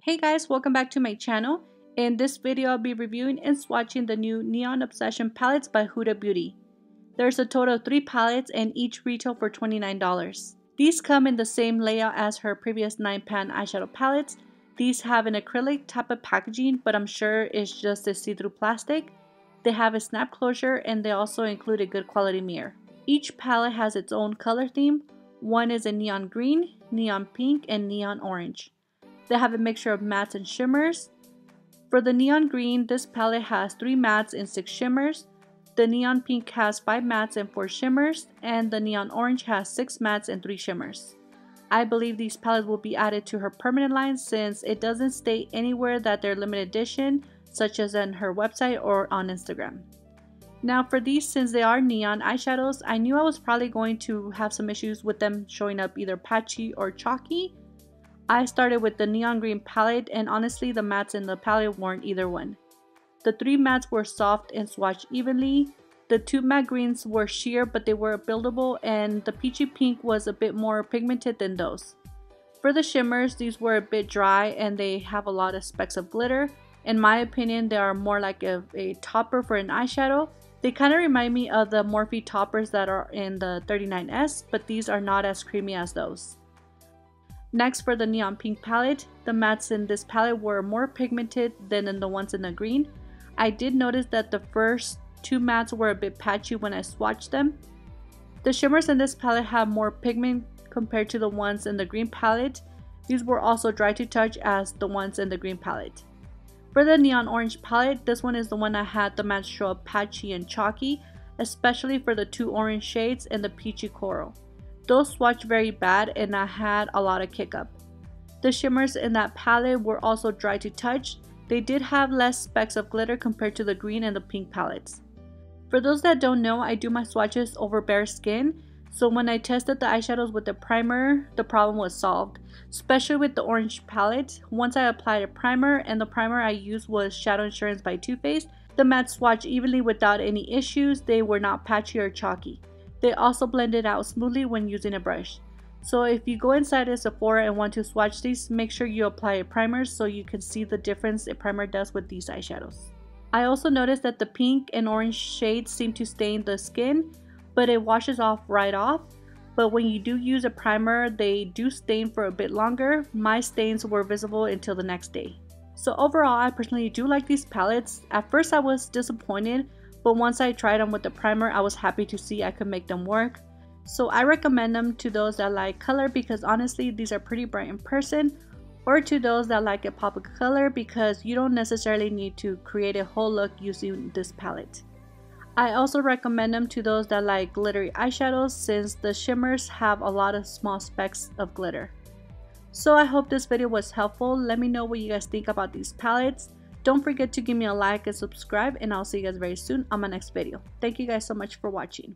Hey guys, welcome back to my channel. In this video, I'll be reviewing and swatching the new Neon Obsession palettes by Huda Beauty. There's a total of 3 palettes and each retail for $29. These come in the same layout as her previous 9-pan eyeshadow palettes. These have an acrylic type of packaging, but I'm sure it's just a see-through plastic. They have a snap closure and they also include a good quality mirror. Each palette has its own color theme. One is a neon green, neon pink, and neon orange. They have a mixture of mattes and shimmers. For the neon green, this palette has 3 mattes and 6 shimmers. The neon pink has 5 mattes and 4 shimmers, and the neon orange has 6 mattes and 3 shimmers. I believe these palettes will be added to her permanent line since it doesn't state anywhere that they're limited edition, such as on her website or on Instagram. Now for these, since they are neon eyeshadows, I knew I was probably going to have some issues with them showing up either patchy or chalky. I started with the neon green palette, and honestly the mattes in the palette weren't either one. The 3 mattes were soft and swatched evenly. The 2 matte greens were sheer, but they were buildable, and the peachy pink was a bit more pigmented than those. For the shimmers, these were a bit dry and they have a lot of specks of glitter. In my opinion, they are more like a topper for an eyeshadow. They kind of remind me of the Morphe toppers that are in the 39S, but these are not as creamy as those. Next, for the neon pink palette, the mattes in this palette were more pigmented than in the ones in the green. I did notice that the first 2 mattes were a bit patchy when I swatched them. The shimmers in this palette have more pigment compared to the ones in the green palette. These were also dry to touch as the ones in the green palette. For the neon orange palette, this one is the one I had the mattes show up patchy and chalky, especially for the 2 orange shades and the peachy coral. Those swatched very bad and I had a lot of kick up. The shimmers in that palette were also dry to touch. They did have less specks of glitter compared to the green and the pink palettes. For those that don't know, I do my swatches over bare skin, so when I tested the eyeshadows with the primer, the problem was solved, especially with the orange palette. Once I applied a primer, and the primer I used was Shadow Insurance by Too Faced, the mattes swatched evenly without any issues. They were not patchy or chalky. They also blended out smoothly when using a brush. So if you go inside a Sephora and want to swatch these, make sure you apply a primer so you can see the difference a primer does with these eyeshadows. I also noticed that the pink and orange shades seem to stain the skin, but it washes off right off. But when you do use a primer, they do stain for a bit longer. My stains were visible until the next day. So overall, I personally do like these palettes. At first I was disappointed, but once I tried them with the primer, I was happy to see I could make them work. So I recommend them to those that like color because honestly these are pretty bright in person, or to those that like a pop of color because you don't necessarily need to create a whole look using this palette. I also recommend them to those that like glittery eyeshadows since the shimmers have a lot of small specks of glitter. So I hope this video was helpful. Let me know what you guys think about these palettes. Don't forget to give me a like and subscribe, and I'll see you guys very soon on my next video. Thank you guys so much for watching.